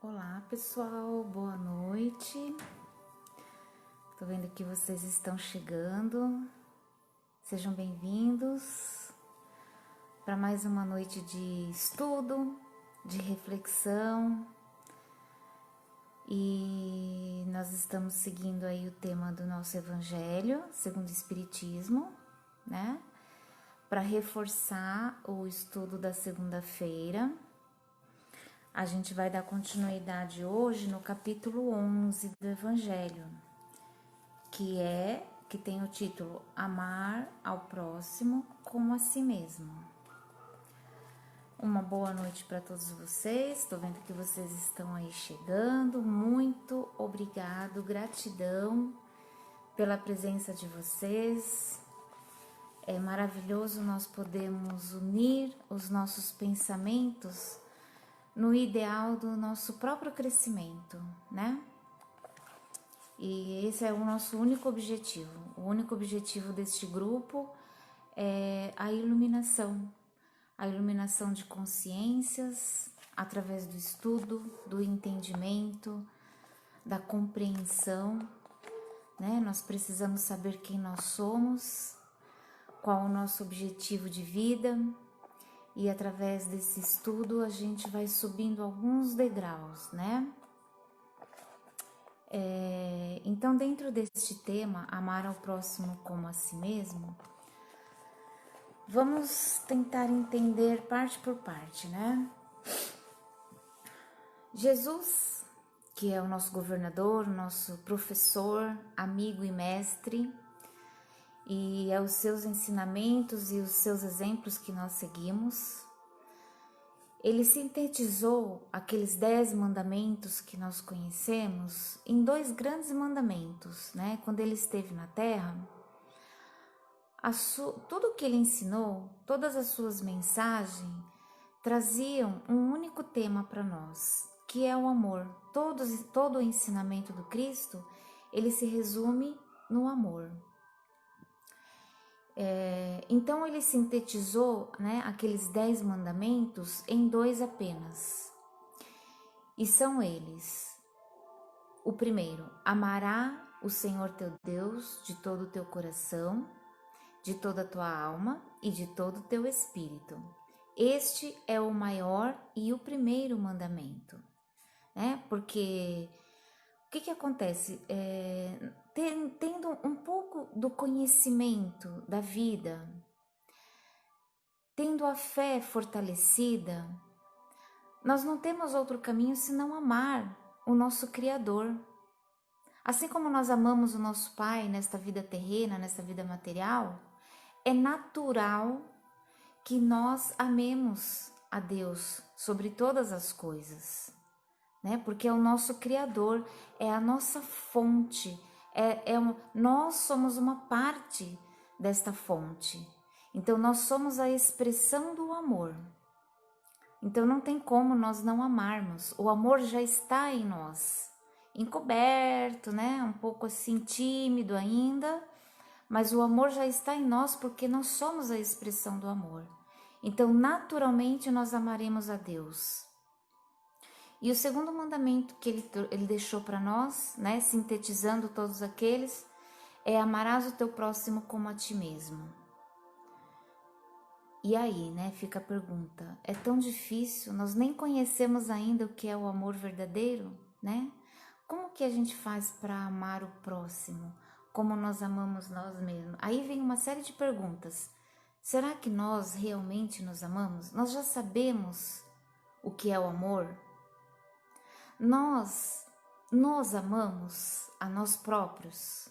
Olá pessoal, boa noite. Tô vendo que vocês estão chegando. Sejam bem-vindos para mais uma noite de estudo, de reflexão. E nós estamos seguindo aí o tema do nosso Evangelho, segundo o Espiritismo, né? Para reforçar o estudo da segunda-feira. A gente vai dar continuidade hoje no capítulo 11 do Evangelho, que tem o título Amar ao próximo como a si mesmo. Uma boa noite para todos vocês. Estou vendo que vocês estão aí chegando. Muito obrigado, gratidão pela presença de vocês. É maravilhoso nós podermos unir os nossos pensamentos no ideal do nosso próprio crescimento, né? E esse é o nosso único objetivo. O único objetivo deste grupo é a iluminação de consciências através do estudo, do entendimento, da compreensão, né? Nós precisamos saber quem nós somos, qual o nosso objetivo de vida. E através desse estudo a gente vai subindo alguns degraus, né? Então, dentro deste tema, amar ao próximo como a si mesmo, vamos tentar entender parte por parte, né? Jesus, que é o nosso governador, nosso professor, amigo e mestre, e é os seus ensinamentos e os seus exemplos que nós seguimos. Ele sintetizou aqueles 10 mandamentos que nós conhecemos em 2 grandes mandamentos, né? Quando ele esteve na Terra, tudo o que ele ensinou, todas as suas mensagens, traziam um único tema para nós, que é o amor. Todo o ensinamento do Cristo, ele se resume no amor. Então ele sintetizou, né, aqueles 10 mandamentos em 2 apenas. E são eles: o primeiro, amará o Senhor teu Deus de todo o teu coração, de toda a tua alma e de todo o teu espírito. Este é o maior e o primeiro mandamento, né? Porque o que acontece? Tendo um pouco do conhecimento da vida, tendo a fé fortalecida, nós não temos outro caminho senão amar o nosso Criador. Assim como nós amamos o nosso Pai nesta vida terrena, nesta vida material, é natural que nós amemos a Deus sobre todas as coisas, né? Porque é o nosso Criador, é a nossa fonte, nós somos uma parte desta fonte. Então nós somos a expressão do amor. Então não tem como nós não amarmos. O amor já está em nós, encoberto, né? Um pouco assim tímido ainda, mas o amor já está em nós porque nós somos a expressão do amor. Então naturalmente nós amaremos a Deus. E o segundo mandamento que ele deixou para nós, né, sintetizando todos aqueles, é amarás o teu próximo como a ti mesmo. E aí, né, fica a pergunta, é tão difícil, nós nem conhecemos ainda o que é o amor verdadeiro, né? Como que a gente faz para amar o próximo, como nós amamos nós mesmos? Aí vem uma série de perguntas. Será que nós realmente nos amamos? Nós já sabemos o que é o amor? Nós nos amamos a nós próprios,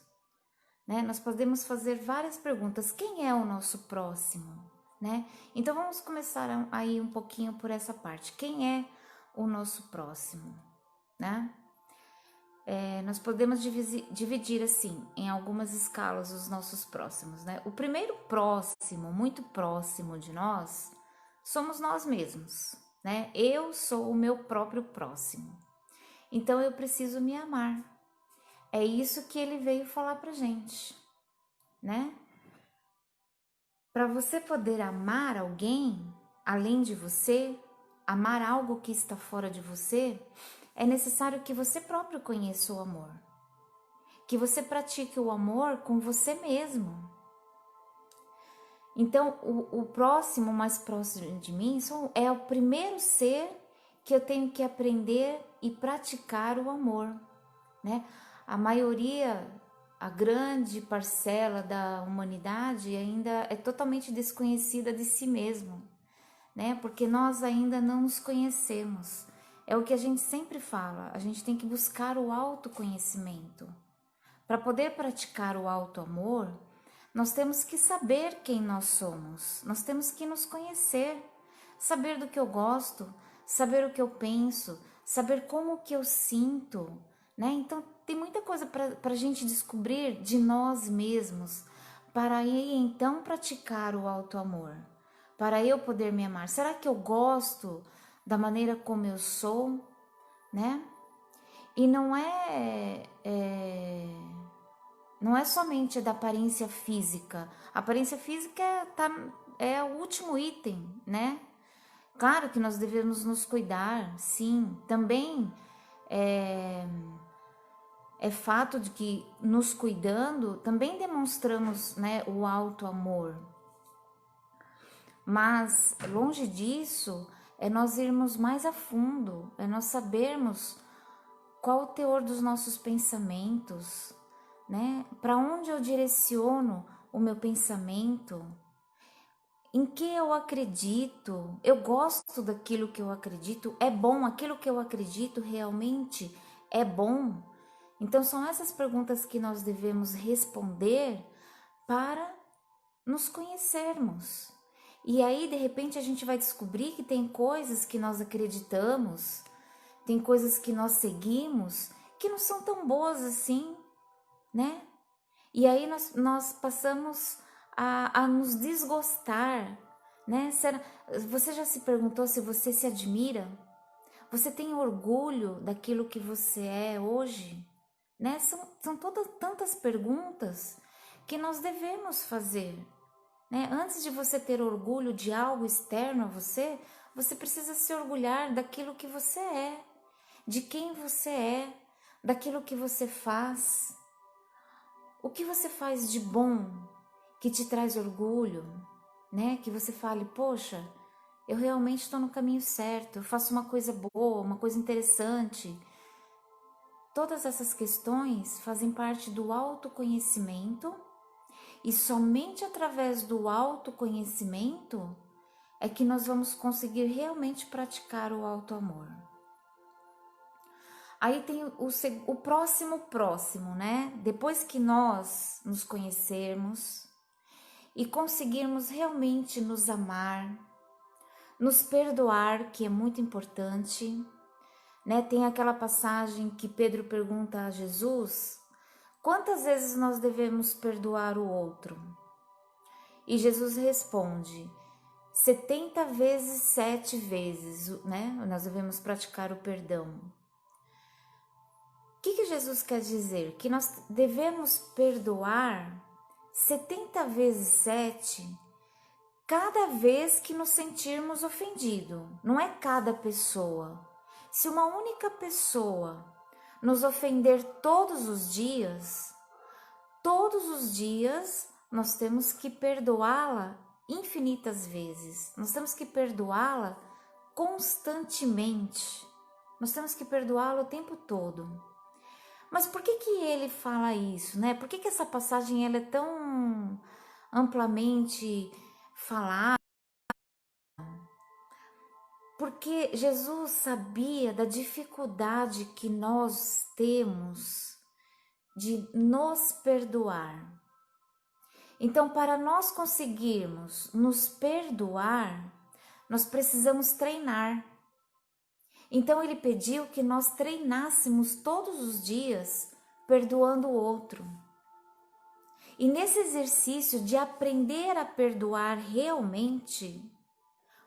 né? Nós podemos fazer várias perguntas. Quem é o nosso próximo, né? Então vamos começar aí um pouquinho por essa parte. Quem é o nosso próximo, né? Nós podemos dividir assim em algumas escalas os nossos próximos, né? O primeiro próximo, muito próximo de nós, somos nós mesmos, né? Eu sou o meu próprio próximo. Então eu preciso me amar. É isso que ele veio falar pra gente, né? Para você poder amar alguém além de você, amar algo que está fora de você, é necessário que você próprio conheça o amor, que você pratique o amor com você mesmo. Então, o próximo, mais próximo de mim, é o primeiro ser que eu tenho que aprender e praticar o amor, né? A maioria, a grande parcela da humanidade ainda é totalmente desconhecida de si mesmo, né? Porque nós ainda não nos conhecemos. É o que a gente sempre fala, a gente tem que buscar o autoconhecimento. Para poder praticar o auto-amor, nós temos que saber quem nós somos, nós temos que nos conhecer, saber do que eu gosto, saber o que eu penso, saber como que eu sinto, né? Então tem muita coisa para a gente descobrir de nós mesmos, para aí então praticar o auto-amor, para eu poder me amar. Será que eu gosto da maneira como eu sou, né? E não é somente da aparência física. A aparência física é o último item, né? Claro que nós devemos nos cuidar, sim. Também é fato de que nos cuidando também demonstramos, né, o alto amor. Mas longe disso é nós irmos mais a fundo, é nós sabermos qual o teor dos nossos pensamentos, né? Para onde eu direciono o meu pensamento? Em que eu acredito? Eu gosto daquilo que eu acredito? É bom? Aquilo que eu acredito realmente é bom? Então são essas perguntas que nós devemos responder para nos conhecermos. E aí, de repente, a gente vai descobrir que tem coisas que nós acreditamos, tem coisas que nós seguimos que não são tão boas assim, né? E aí nós passamos a nos desgostar, né? Você já se perguntou se você se admira? Você tem orgulho daquilo que você é hoje? Né? São todas tantas perguntas que nós devemos fazer, né? Antes de você ter orgulho de algo externo a você, você precisa se orgulhar daquilo que você é, de quem você é, daquilo que você faz. O que você faz de bom que te traz orgulho, né? Que você fale, poxa, eu realmente estou no caminho certo, eu faço uma coisa boa, uma coisa interessante. Todas essas questões fazem parte do autoconhecimento e somente através do autoconhecimento é que nós vamos conseguir realmente praticar o auto-amor. Aí tem o próximo, né? Depois que nós nos conhecermos e conseguirmos realmente nos amar, nos perdoar, que é muito importante, né? Tem aquela passagem que Pedro pergunta a Jesus: quantas vezes nós devemos perdoar o outro? E Jesus responde: 70 vezes, 7 vezes, né? Nós devemos praticar o perdão. O que Jesus quer dizer? Que nós devemos perdoar 70 vezes 7 cada vez que nos sentirmos ofendidos. Não é cada pessoa. Se uma única pessoa nos ofender todos os dias nós temos que perdoá-la infinitas vezes. Nós temos que perdoá-la constantemente. Nós temos que perdoá-la o tempo todo. Mas por que ele fala isso, né? Por que essa passagem ela é tão amplamente falada? Porque Jesus sabia da dificuldade que nós temos de nos perdoar. Então, para nós conseguirmos nos perdoar, nós precisamos treinar. Então ele pediu que nós treinássemos todos os dias perdoando o outro. E nesse exercício de aprender a perdoar realmente,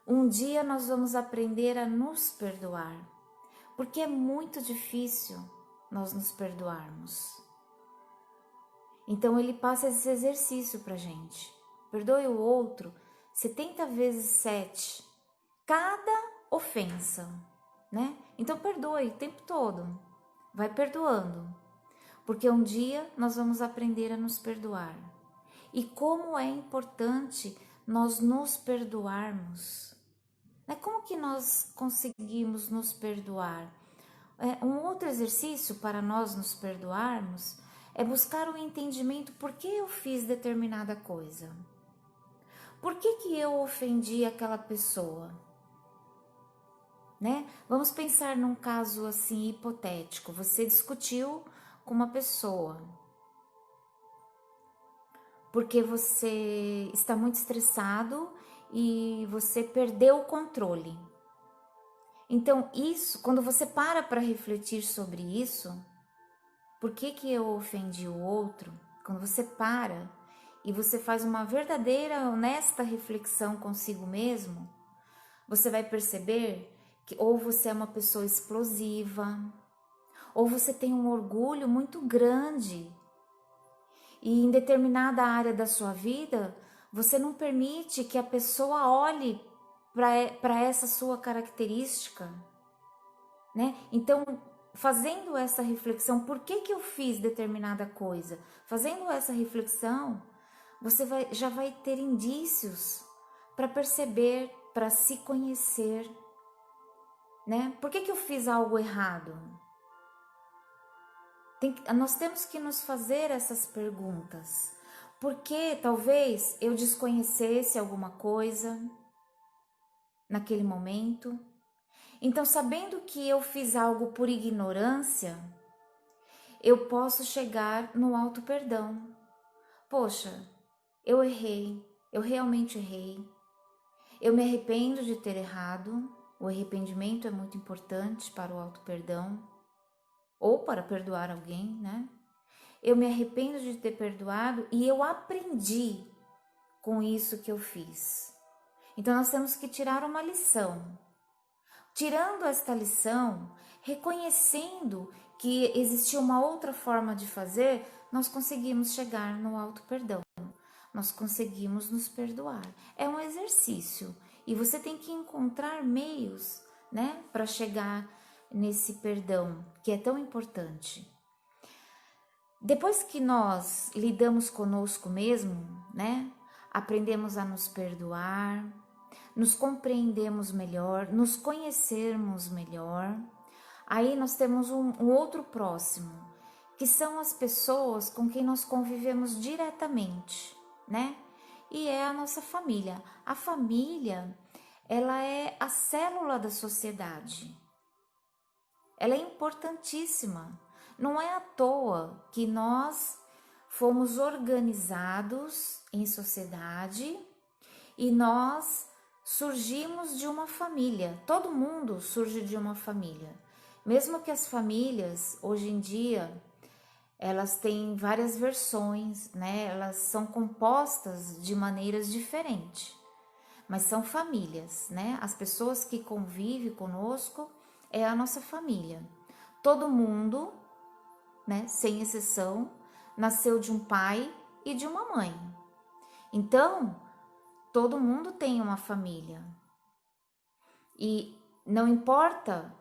um dia nós vamos aprender a nos perdoar, porque é muito difícil nós nos perdoarmos. Então ele passa esse exercício pra gente. Perdoe o outro 70 vezes 7, cada ofensa. né? Então perdoe o tempo todo, vai perdoando, porque um dia nós vamos aprender a nos perdoar. E como é importante nós nos perdoarmos, né? Como que nós conseguimos nos perdoar? Um outro exercício para nós nos perdoarmos é buscar o entendimento por que eu fiz determinada coisa. Por que eu ofendi aquela pessoa? Né? Vamos pensar num caso assim hipotético. Você discutiu com uma pessoa porque você está muito estressado e você perdeu o controle. Então isso, quando você para refletir sobre isso, por que eu ofendi o outro? Quando você para e você faz uma verdadeira, honesta reflexão consigo mesmo, você vai perceber que ou você é uma pessoa explosiva, ou você tem um orgulho muito grande e em determinada área da sua vida, você não permite que a pessoa olhe para essa sua característica, né? Então, fazendo essa reflexão, por que eu fiz determinada coisa? Fazendo essa reflexão, você já vai ter indícios para perceber, para se conhecer, né? Por que eu fiz algo errado? Nós temos que nos fazer essas perguntas. Porque talvez eu desconhecesse alguma coisa naquele momento. Então, sabendo que eu fiz algo por ignorância, eu posso chegar no auto perdão. Poxa, eu errei, eu realmente errei. Eu me arrependo de ter errado. O arrependimento é muito importante para o auto perdão ou para perdoar alguém, né? Eu me arrependo de ter perdoado e eu aprendi com isso que eu fiz. Então nós temos que tirar uma lição. Tirando esta lição, reconhecendo que existia uma outra forma de fazer, nós conseguimos chegar no auto-perdão. Nós conseguimos nos perdoar. É um exercício e você tem que encontrar meios, né, para chegar nesse perdão que é tão importante. Depois que nós lidamos conosco mesmo, né, aprendemos a nos perdoar, nos compreendemos melhor, nos conhecermos melhor, aí nós temos um outro próximo, que são as pessoas com quem nós convivemos diretamente, né? E é a nossa família. A família, ela é a célula da sociedade. Ela é importantíssima. Não é à toa que nós fomos organizados em sociedade e nós surgimos de uma família. Todo mundo surge de uma família. Mesmo que as famílias, hoje em dia, elas têm várias versões, né? Elas são compostas de maneiras diferentes, mas são famílias, né? As pessoas que convivem conosco é a nossa família. Todo mundo, né, sem exceção, nasceu de um pai e de uma mãe. Então, todo mundo tem uma família. E não importa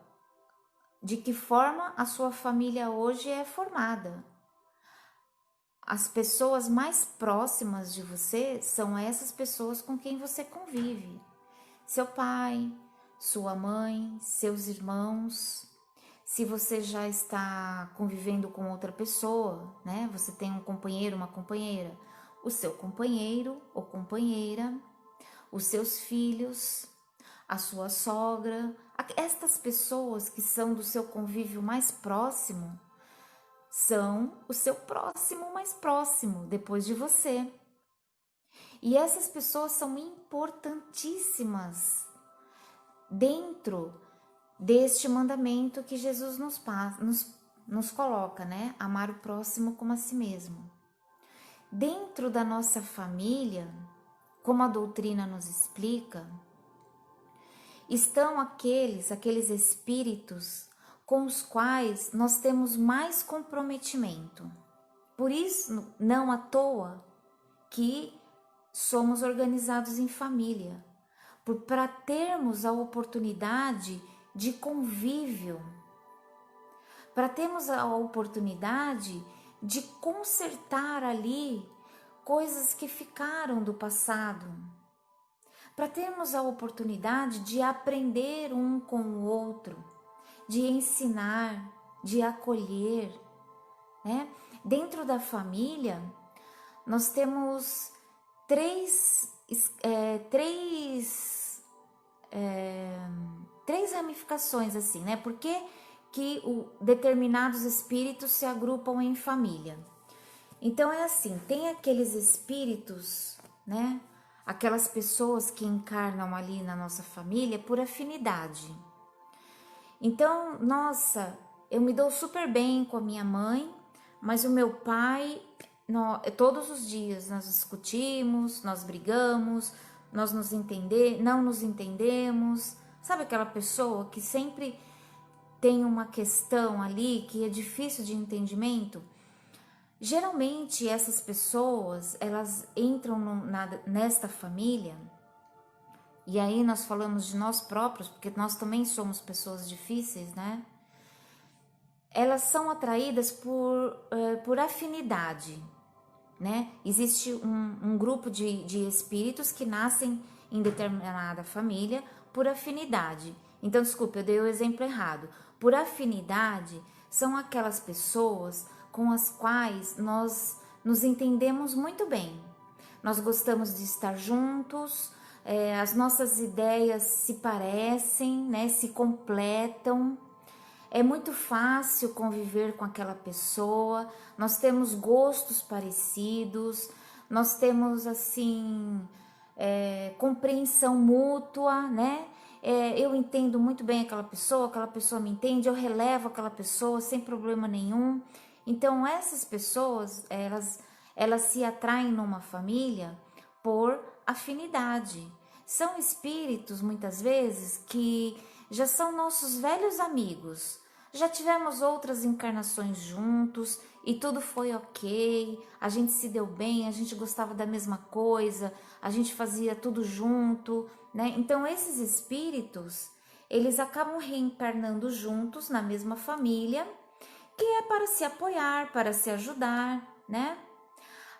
de que forma a sua família hoje é formada. As pessoas mais próximas de você são essas pessoas com quem você convive. Seu pai, sua mãe, seus irmãos. Se você já está convivendo com outra pessoa, né? Você tem um companheiro, uma companheira, o seu companheiro ou companheira, os seus filhos, a sua sogra. Estas pessoas que são do seu convívio mais próximo são o seu próximo mais próximo depois de você. E essas pessoas são importantíssimas dentro deste mandamento que Jesus nos coloca, né? Amar o próximo como a si mesmo. Dentro da nossa família, como a doutrina nos explica, estão aqueles espíritos com os quais nós temos mais comprometimento. Por isso, não à toa que somos organizados em família, para termos a oportunidade de convívio, para termos a oportunidade de consertar ali coisas que ficaram do passado, para termos a oportunidade de aprender um com o outro, de ensinar, de acolher, né? Dentro da família, nós temos três ramificações assim, né? Por que determinados espíritos se agrupam em família? Então é assim, tem aqueles espíritos, né? Aquelas pessoas que encarnam ali na nossa família por afinidade. Então, nossa, eu me dou super bem com a minha mãe, mas o meu pai, todos os dias nós discutimos, nós brigamos, nós não nos entendemos. Sabe aquela pessoa que sempre tem uma questão ali que é difícil de entendimento? Geralmente essas pessoas, elas entram nesta família, e aí nós falamos de nós próprios, porque nós também somos pessoas difíceis, né? Elas são atraídas por afinidade, né? Existe um grupo de espíritos que nascem em determinada família por afinidade. Então, desculpe, eu dei o exemplo errado. Por afinidade, são aquelas pessoas com as quais nós nos entendemos muito bem. Nós gostamos de estar juntos, as nossas ideias se parecem, né? Se completam. É muito fácil conviver com aquela pessoa, nós temos gostos parecidos, nós temos assim, compreensão mútua, né? Eu entendo muito bem aquela pessoa me entende, eu relevo aquela pessoa sem problema nenhum. Então essas pessoas, elas se atraem numa família por afinidade. São espíritos muitas vezes que já são nossos velhos amigos. Já tivemos outras encarnações juntos e tudo foi ok, a gente se deu bem, a gente gostava da mesma coisa, a gente fazia tudo junto, né? Então esses espíritos, eles acabam reencarnando juntos na mesma família, que é para se apoiar, para se ajudar, né?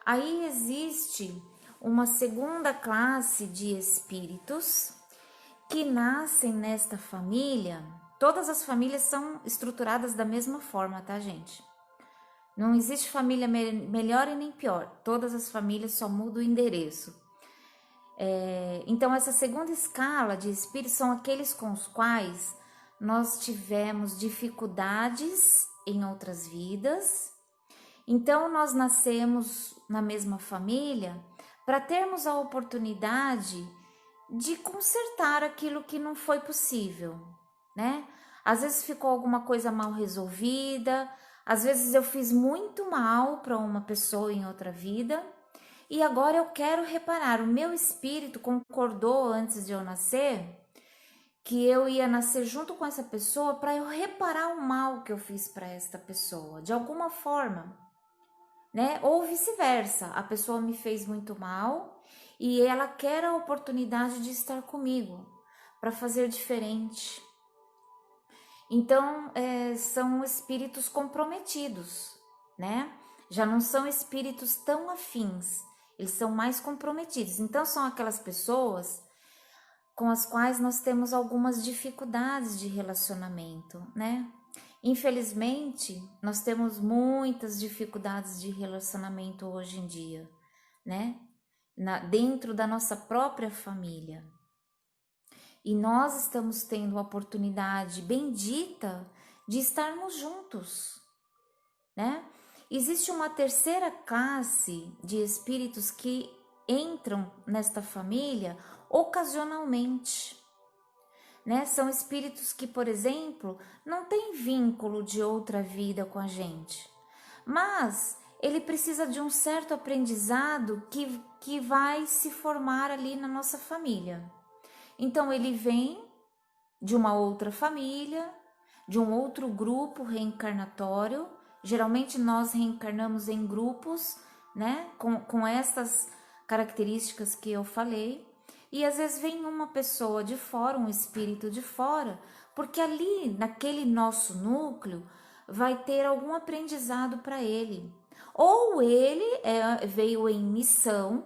Aí existe uma segunda classe de espíritos que nascem nesta família. Todas as famílias são estruturadas da mesma forma, tá, gente? Não existe família melhor e nem pior. Todas as famílias só mudam o endereço. Então, essa segunda escala de espíritos são aqueles com os quais nós tivemos dificuldades em outras vidas. Então, nós nascemos na mesma família para termos a oportunidade de consertar aquilo que não foi possível, né? Às vezes ficou alguma coisa mal resolvida, às vezes eu fiz muito mal para uma pessoa em outra vida e agora eu quero reparar. O meu espírito concordou antes de eu nascer que eu ia nascer junto com essa pessoa para eu reparar o mal que eu fiz para esta pessoa, de alguma forma, né? Ou vice-versa, a pessoa me fez muito mal e ela quer a oportunidade de estar comigo para fazer diferente. Então, são espíritos comprometidos, né? Já não são espíritos tão afins, eles são mais comprometidos. Então, são aquelas pessoas com as quais nós temos algumas dificuldades de relacionamento, né? Infelizmente, nós temos muitas dificuldades de relacionamento hoje em dia, né? Dentro da nossa própria família. E nós estamos tendo a oportunidade bendita de estarmos juntos, né? Existe uma terceira classe de espíritos que entram nesta família ocasionalmente, né? São espíritos que, por exemplo, não têm vínculo de outra vida com a gente, mas ele precisa de um certo aprendizado que vai se formar ali na nossa família. Então ele vem de uma outra família, de um outro grupo reencarnatório. Geralmente nós reencarnamos em grupos, né? Com essas características que eu falei. E às vezes vem uma pessoa de fora, um espírito de fora, porque ali, naquele nosso núcleo, vai ter algum aprendizado para ele. Ou ele veio em missão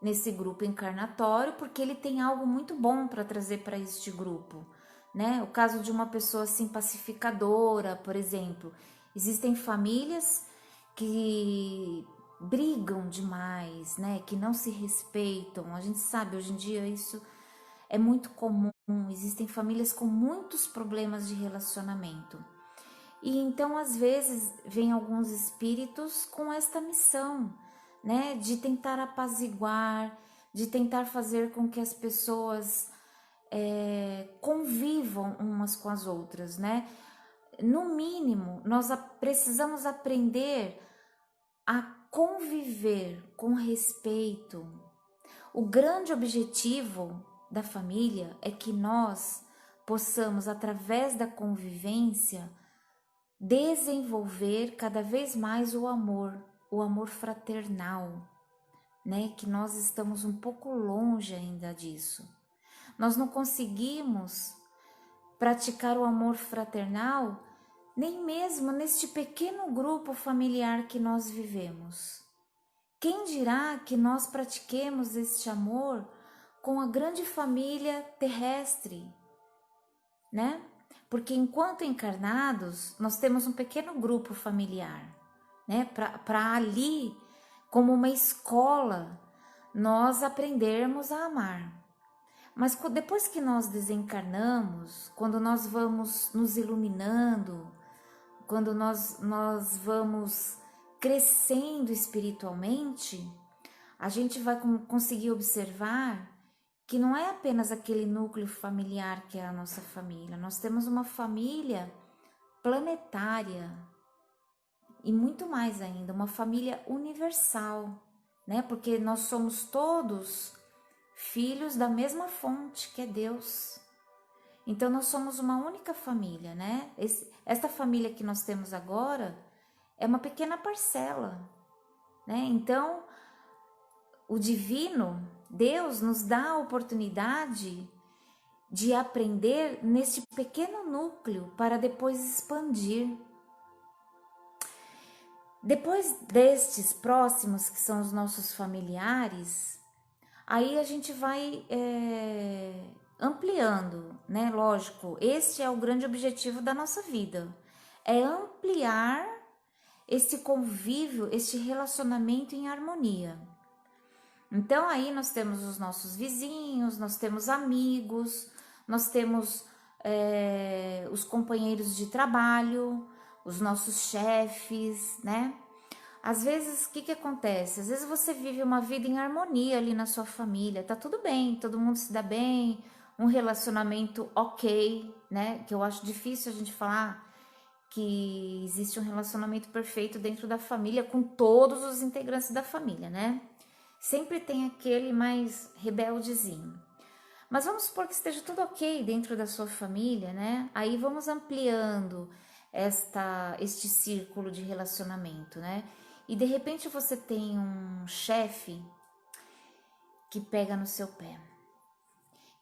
nesse grupo encarnatório, porque ele tem algo muito bom para trazer para este grupo, né? O caso de uma pessoa assim pacificadora, por exemplo. Existem famílias que brigam demais, né? Que não se respeitam. A gente sabe, hoje em dia isso é muito comum. Existem famílias com muitos problemas de relacionamento. E então, às vezes, vem alguns espíritos com esta missão, né, de tentar apaziguar, de tentar fazer com que as pessoas convivam umas com as outras, né? No mínimo, nós precisamos aprender a conviver com respeito. O grande objetivo da família é que nós possamos, através da convivência, desenvolver cada vez mais o amor fraternal, né? Que nós estamos um pouco longe ainda disso. Nós não conseguimos praticar o amor fraternal nem mesmo neste pequeno grupo familiar que nós vivemos. Quem dirá que nós pratiquemos este amor com a grande família terrestre, né? Porque enquanto encarnados, nós temos um pequeno grupo familiar, né? Para ali, como uma escola, nós aprendermos a amar. Mas depois que nós desencarnamos, quando nós vamos nos iluminando, quando nós vamos crescendo espiritualmente, a gente vai conseguir observar que não é apenas aquele núcleo familiar que é a nossa família. Nós temos uma família planetária e muito mais ainda, uma família universal, né? Porque nós somos todos filhos da mesma fonte, que é Deus. Então nós somos uma única família, né? Esta família que nós temos agora é uma pequena parcela, né? Então o divino, Deus, nos dá a oportunidade de aprender neste pequeno núcleo para depois expandir. Depois destes próximos, que são os nossos familiares, aí a gente vai ampliando, né? Lógico, este é o grande objetivo da nossa vida, é ampliar esse convívio, este relacionamento em harmonia. Então aí nós temos os nossos vizinhos, nós temos amigos, nós temos os companheiros de trabalho, os nossos chefes, né? Às vezes, o que acontece? Às vezes você vive uma vida em harmonia ali na sua família, tá tudo bem, todo mundo se dá bem, um relacionamento ok, né? Que eu acho difícil a gente falar que existe um relacionamento perfeito dentro da família com todos os integrantes da família, né? Sempre tem aquele mais rebeldezinho. Mas vamos supor que esteja tudo ok dentro da sua família, né? Aí vamos ampliando este círculo de relacionamento, né? E de repente você tem um chefe que pega no seu pé,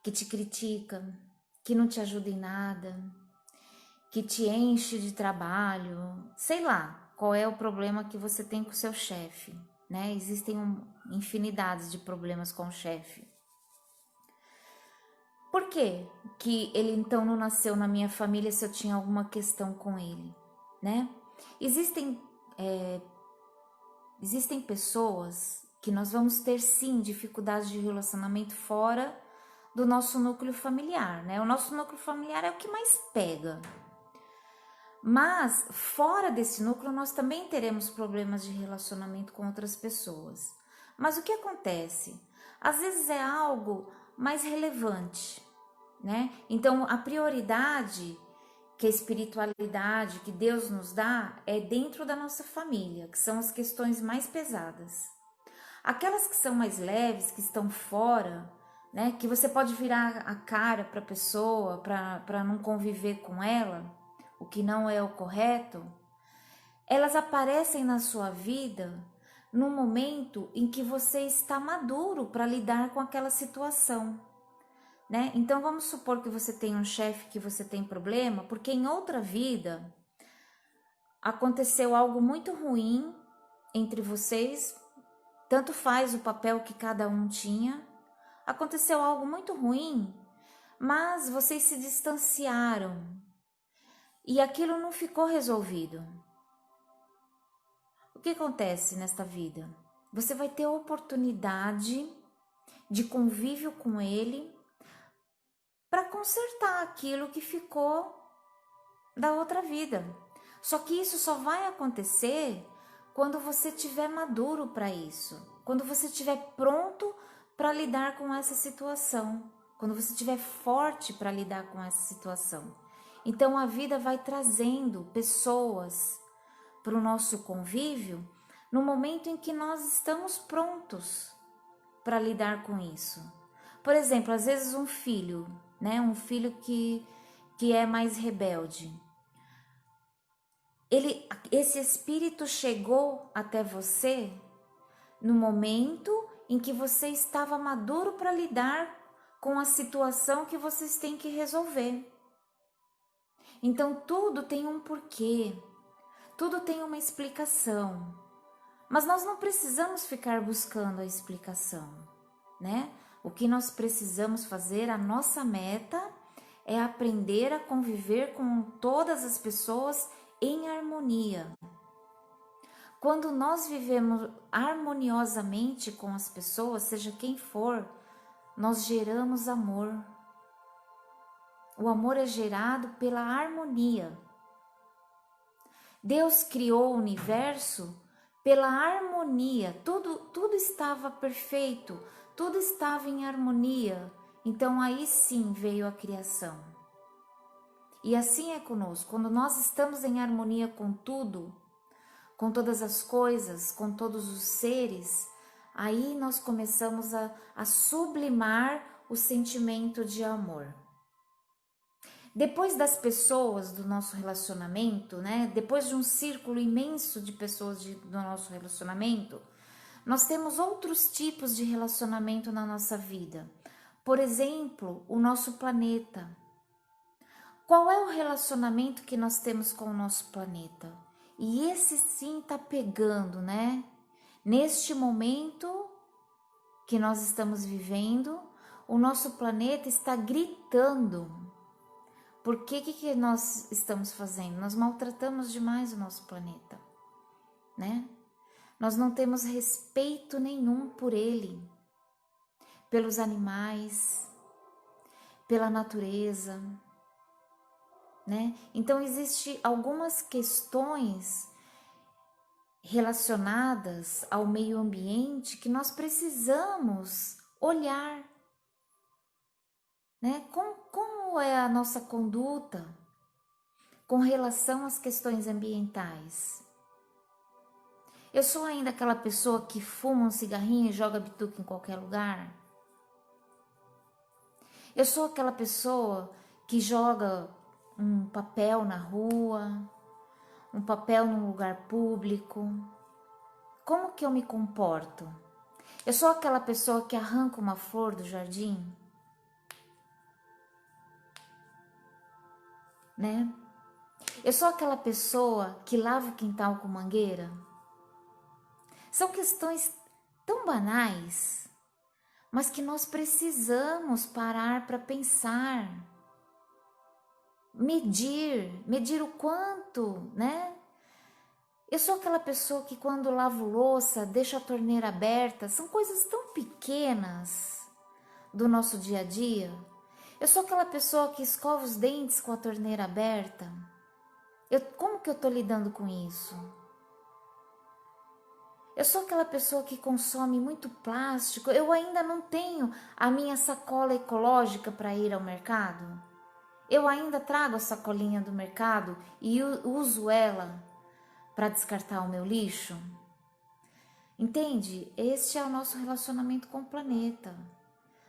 que te critica, que não te ajuda em nada, que te enche de trabalho, sei lá qual é o problema que você tem com o seu chefe, né? Existem infinidades de problemas com o chefe. Por que que ele então não nasceu na minha família se eu tinha alguma questão com ele, né? Existem pessoas que nós vamos ter sim dificuldades de relacionamento fora do nosso núcleo familiar, né? O nosso núcleo familiar é o que mais pega. Mas fora desse núcleo nós também teremos problemas de relacionamento com outras pessoas. Mas o que acontece? Às vezes é algo mais relevante, né? Então a prioridade que a espiritualidade que Deus nos dá é dentro da nossa família, que são as questões mais pesadas. Aquelas que são mais leves, que estão fora, né? Que você pode virar a cara para a pessoa para não conviver com ela, o que não é o correto, elas aparecem na sua vida no momento em que você está maduro para lidar com aquela situação. né? Então vamos supor que você tem um chefe que você tem problema, porque em outra vida aconteceu algo muito ruim entre vocês, tanto faz o papel que cada um tinha, aconteceu algo muito ruim, mas vocês se distanciaram e aquilo não ficou resolvido. O que acontece nesta vida? Você vai ter a oportunidade de convívio com ele para consertar aquilo que ficou da outra vida. Só que isso só vai acontecer quando você estiver maduro para isso, quando você estiver pronto para lidar com essa situação, quando você estiver forte para lidar com essa situação. Então a vida vai trazendo pessoas para o nosso convívio no momento em que nós estamos prontos para lidar com isso. Por exemplo, às vezes um filho, né, um filho que é mais rebelde. Esse espírito chegou até você no momento em que você estava maduro para lidar com a situação que vocês têm que resolver. Então tudo tem um porquê, tudo tem uma explicação, mas nós não precisamos ficar buscando a explicação, né? O que nós precisamos fazer, a nossa meta é aprender a conviver com todas as pessoas em harmonia. Quando nós vivemos harmoniosamente com as pessoas, seja quem for, nós geramos amor. O amor é gerado pela harmonia. Deus criou o universo pela harmonia. Tudo estava perfeito, tudo estava em harmonia. Então aí sim veio a criação. E assim é conosco. Quando nós estamos em harmonia com tudo, com todas as coisas, com todos os seres, aí nós começamos a sublimar o sentimento de amor. Depois das pessoas do nosso relacionamento, né? Depois de um círculo imenso de pessoas do nosso relacionamento, nós temos outros tipos de relacionamento na nossa vida. Por exemplo, o nosso planeta. Qual é o relacionamento que nós temos com o nosso planeta? E esse sim está pegando, né? Neste momento que nós estamos vivendo, o nosso planeta está gritando. Por que nós estamos fazendo? Nós maltratamos demais o nosso planeta, né? Nós não temos respeito nenhum por ele, pelos animais, pela natureza, né? Então existem algumas questões relacionadas ao meio ambiente que nós precisamos olhar, né? Como é a nossa conduta com relação às questões ambientais? Eu sou ainda aquela pessoa que fuma um cigarrinho e joga bituca em qualquer lugar? Eu sou aquela pessoa que joga um papel na rua, um papel num lugar público? Como que eu me comporto? Eu sou aquela pessoa que arranca uma flor do jardim? Né? Eu sou aquela pessoa que lava o quintal com mangueira? São questões tão banais, mas que nós precisamos parar para pensar, medir o quanto, né? Eu sou aquela pessoa que quando lavo louça, deixa a torneira aberta, são coisas tão pequenas do nosso dia a dia. Eu sou aquela pessoa que escova os dentes com a torneira aberta. Como que eu estou lidando com isso? Eu sou aquela pessoa que consome muito plástico. Eu ainda não tenho a minha sacola ecológica para ir ao mercado. Eu ainda trago a sacolinha do mercado e uso ela para descartar o meu lixo. Entende? Este é o nosso relacionamento com o planeta.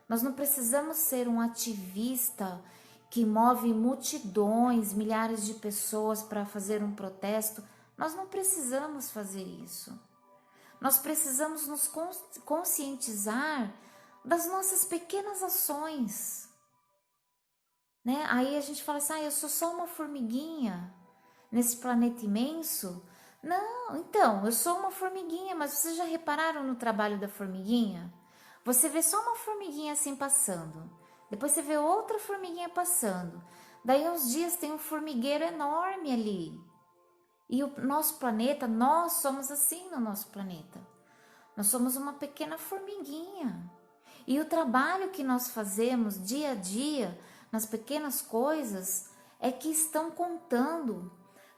Nós não precisamos ser um ativista que move multidões, milhares de pessoas para fazer um protesto. Nós não precisamos fazer isso. Nós precisamos nos conscientizar das nossas pequenas ações, né? Aí a gente fala assim, eu sou só uma formiguinha nesse planeta imenso. Não, então, eu sou uma formiguinha, mas vocês já repararam no trabalho da formiguinha? Você vê só uma formiguinha assim passando, depois você vê outra formiguinha passando, daí uns dias tem um formigueiro enorme ali. E o nosso planeta, nós somos assim no nosso planeta. Nós somos uma pequena formiguinha. E o trabalho que nós fazemos dia a dia, nas pequenas coisas, é que estão contando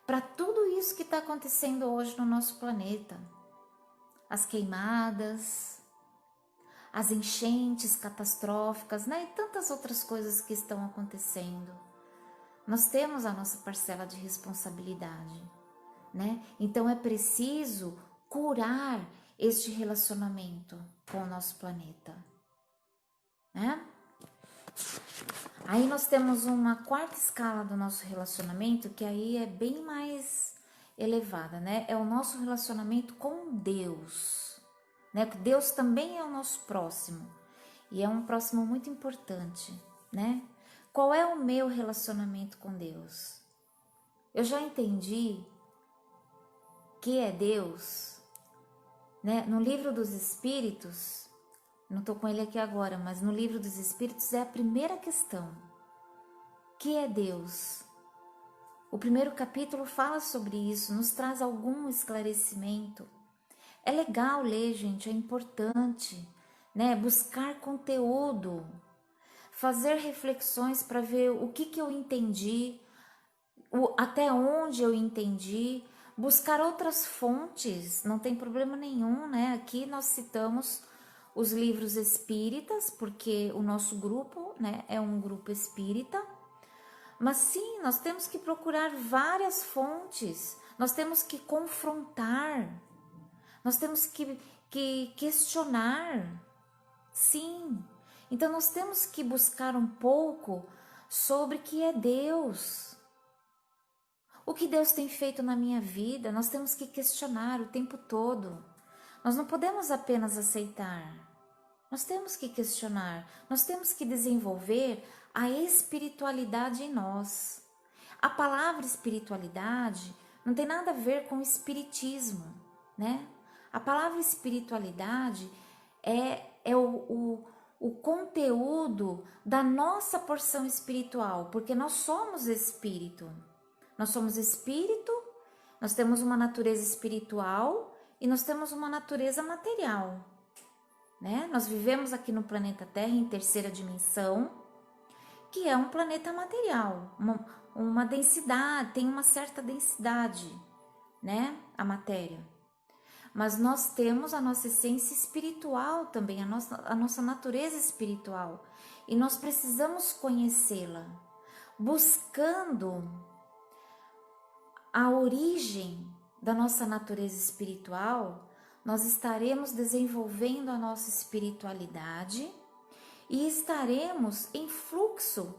para tudo isso que está acontecendo hoje no nosso planeta. As queimadas, as enchentes catastróficas, né? E tantas outras coisas que estão acontecendo. Nós temos a nossa parcela de responsabilidade, né? Então é preciso curar este relacionamento com o nosso planeta, né? Aí nós temos uma quarta escala do nosso relacionamento, que aí é bem mais elevada, né? É o nosso relacionamento com Deus, né? Porque Deus também é o nosso próximo, e é um próximo muito importante, né? Qual é o meu relacionamento com Deus? Eu já entendi que é Deus, né? No livro dos Espíritos, não estou com ele aqui agora, mas no livro dos Espíritos é a primeira questão. Que é Deus? O primeiro capítulo fala sobre isso, nos traz algum esclarecimento. É legal ler, gente, é importante, né? Buscar conteúdo, fazer reflexões para ver o que eu entendi, até onde eu entendi, buscar outras fontes, não tem problema nenhum, né? Aqui nós citamos os livros espíritas, porque o nosso grupo, né, é um grupo espírita, mas sim, nós temos que procurar várias fontes, nós temos que confrontar, nós temos que questionar, sim. Então nós temos que buscar um pouco sobre o que é Deus. O que Deus tem feito na minha vida, nós temos que questionar o tempo todo. Nós não podemos apenas aceitar. Nós temos que questionar, nós temos que desenvolver a espiritualidade em nós. A palavra espiritualidade não tem nada a ver com espiritismo, né? A palavra espiritualidade é o conteúdo da nossa porção espiritual, porque nós somos espírito. Nós somos espírito, nós temos uma natureza espiritual e nós temos uma natureza material, né? Nós vivemos aqui no planeta Terra em terceira dimensão, que é um planeta material, uma densidade, tem uma certa densidade, né? A matéria. Mas nós temos a nossa essência espiritual também, a nossa natureza espiritual, e nós precisamos conhecê-la, buscando a origem da nossa natureza espiritual. Nós estaremos desenvolvendo a nossa espiritualidade e estaremos em fluxo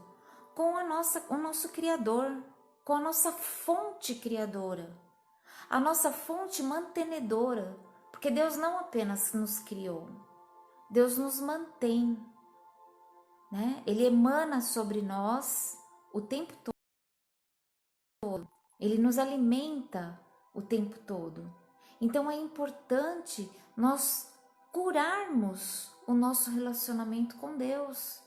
com o nosso Criador, com a nossa fonte criadora, a nossa fonte mantenedora, porque Deus não apenas nos criou, Deus nos mantém, né? Ele emana sobre nós o tempo todo, Ele nos alimenta o tempo todo. Então é importante nós curarmos o nosso relacionamento com Deus,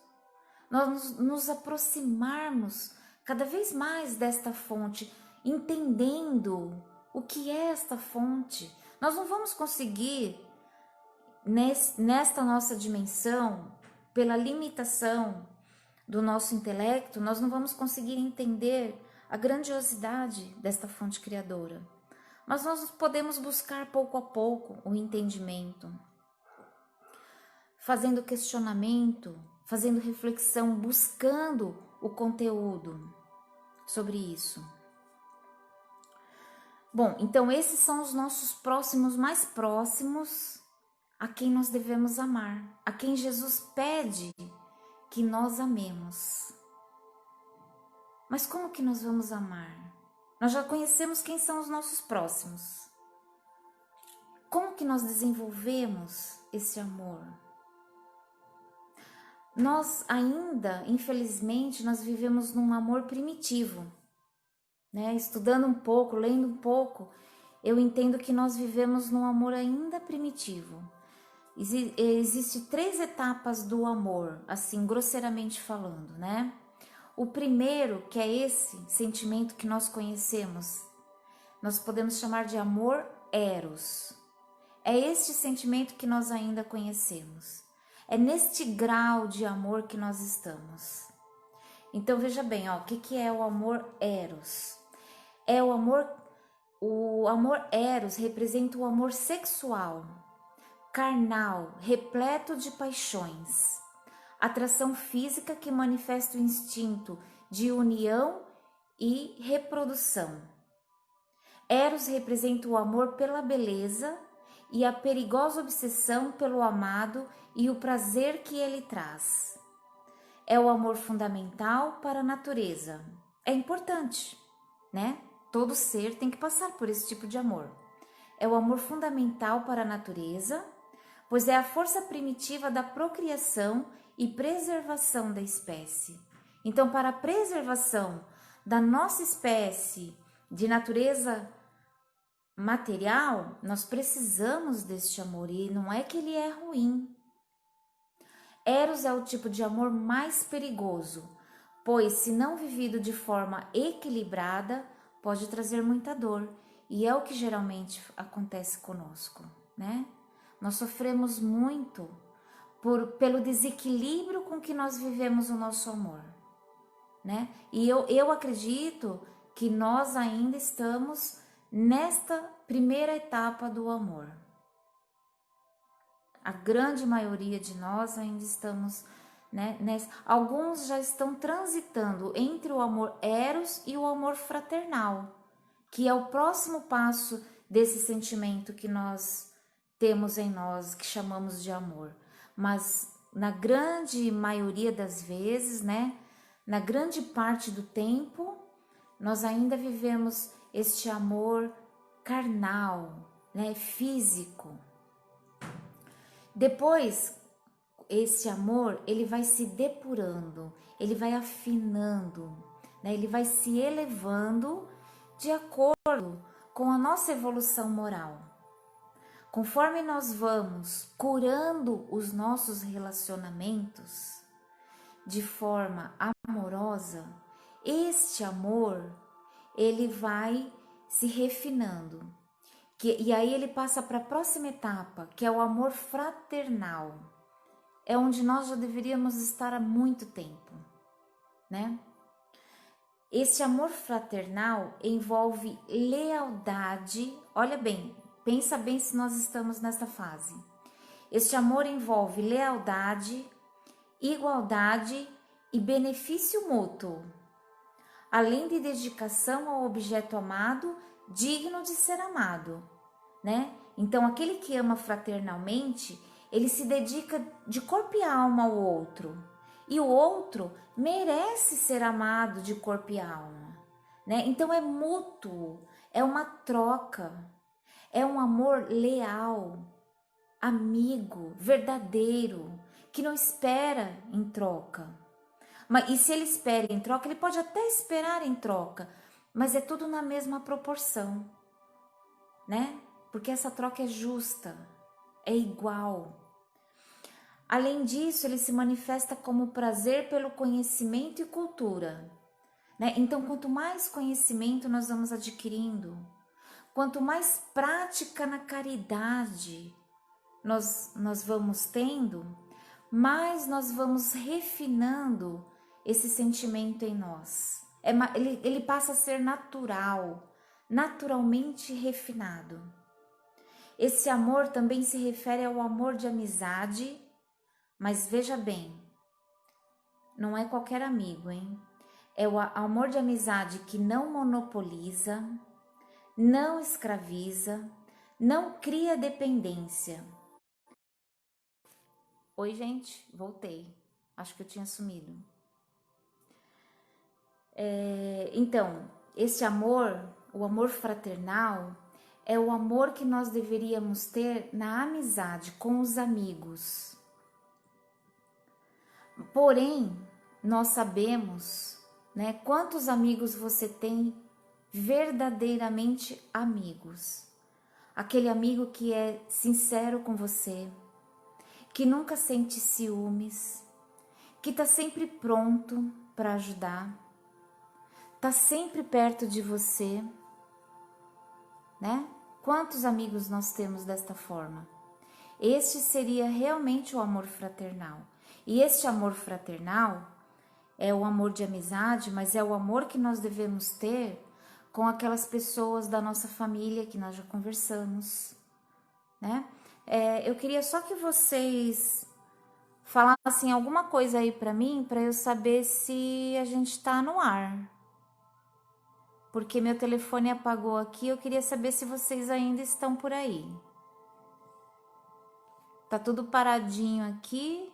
nós nos aproximarmos cada vez mais desta fonte, entendendo o que é esta fonte. Nós não vamos conseguir, nesta nossa dimensão, pela limitação do nosso intelecto, nós não vamos conseguir entender a grandiosidade desta fonte criadora. Mas nós podemos buscar pouco a pouco o entendimento, fazendo questionamento, fazendo reflexão, buscando o conteúdo sobre isso. Bom, então esses são os nossos próximos, mais próximos, a quem nós devemos amar, a quem Jesus pede que nós amemos. Mas como que nós vamos amar? Nós já conhecemos quem são os nossos próximos. Como que nós desenvolvemos esse amor? nós ainda, infelizmente, nós vivemos num amor primitivo, né? Estudando um pouco, lendo um pouco, eu entendo que nós vivemos num amor ainda primitivo. Existem 3 etapas do amor, assim, grosseiramente falando, né? O primeiro, que é esse sentimento que nós conhecemos, nós podemos chamar de amor eros. É este sentimento que nós ainda conhecemos. É neste grau de amor que nós estamos. Então veja bem, ó, o que é o amor eros? É o amor eros representa o amor sexual, carnal, repleto de paixões, atração física que manifesta o instinto de união e reprodução. Eros representa o amor pela beleza e a perigosa obsessão pelo amado e o prazer que ele traz. É o amor fundamental para a natureza. É importante, né? Todo ser tem que passar por esse tipo de amor. É o amor fundamental para a natureza, pois é a força primitiva da procriação e preservação da espécie. Então, para a preservação da nossa espécie de natureza material, nós precisamos deste amor, e não é que ele é ruim. Eros é o tipo de amor mais perigoso, pois, se não vivido de forma equilibrada, pode trazer muita dor, e é o que geralmente acontece conosco, né? Nós sofremos muito pelo desequilíbrio com que nós vivemos o nosso amor, né? E eu acredito que nós ainda estamos nesta primeira etapa do amor. A grande maioria de nós ainda estamos, né, alguns já estão transitando entre o amor eros e o amor fraternal, que é o próximo passo desse sentimento que nós temos em nós, que chamamos de amor. Mas na grande maioria das vezes, né, na grande parte do tempo, nós ainda vivemos este amor carnal, né, físico. Depois, esse amor, ele vai se depurando, ele vai afinando, né, ele vai se elevando de acordo com a nossa evolução moral. Conforme nós vamos curando os nossos relacionamentos de forma amorosa, este amor, ele vai se refinando. E aí ele passa para a próxima etapa, que é o amor fraternal. É onde nós já deveríamos estar há muito tempo, né? Esse amor fraternal envolve lealdade. Olha bem, pensa bem se nós estamos nesta fase. Este amor envolve lealdade, igualdade e benefício mútuo, além de dedicação ao objeto amado, digno de ser amado, né? Então, aquele que ama fraternalmente, ele se dedica de corpo e alma ao outro, e o outro merece ser amado de corpo e alma, né? Então, é mútuo, é uma troca, é um amor leal, amigo, verdadeiro, que não espera em troca. E se ele espera em troca, ele pode até esperar em troca, mas é tudo na mesma proporção, né? Porque essa troca é justa, é igual. Além disso, ele se manifesta como prazer pelo conhecimento e cultura, né? Então, quanto mais conhecimento nós vamos adquirindo, quanto mais prática na caridade nós vamos tendo, mais nós vamos refinando esse sentimento em nós. Ele passa a ser natural, naturalmente refinado. Esse amor também se refere ao amor de amizade, mas veja bem, não é qualquer amigo, hein? É o amor de amizade que não monopoliza, não escraviza, não cria dependência. Oi, gente, voltei. Acho que eu tinha sumido. Então, esse amor, o amor fraternal, é o amor que nós deveríamos ter na amizade com os amigos. Porém, nós sabemos, né, quantos amigos você tem verdadeiramente amigos. Aquele amigo que é sincero com você, que nunca sente ciúmes, que está sempre pronto para ajudar, está sempre perto de você, né? Quantos amigos nós temos desta forma? Este seria realmente o amor fraternal. E este amor fraternal é o amor de amizade, mas é o amor que nós devemos ter com aquelas pessoas da nossa família que nós já conversamos, né? Eu queria só que vocês falassem alguma coisa aí para mim, para eu saber se a gente tá no ar. Porque meu telefone apagou aqui, eu queria saber se vocês ainda estão por aí. Tá tudo paradinho aqui.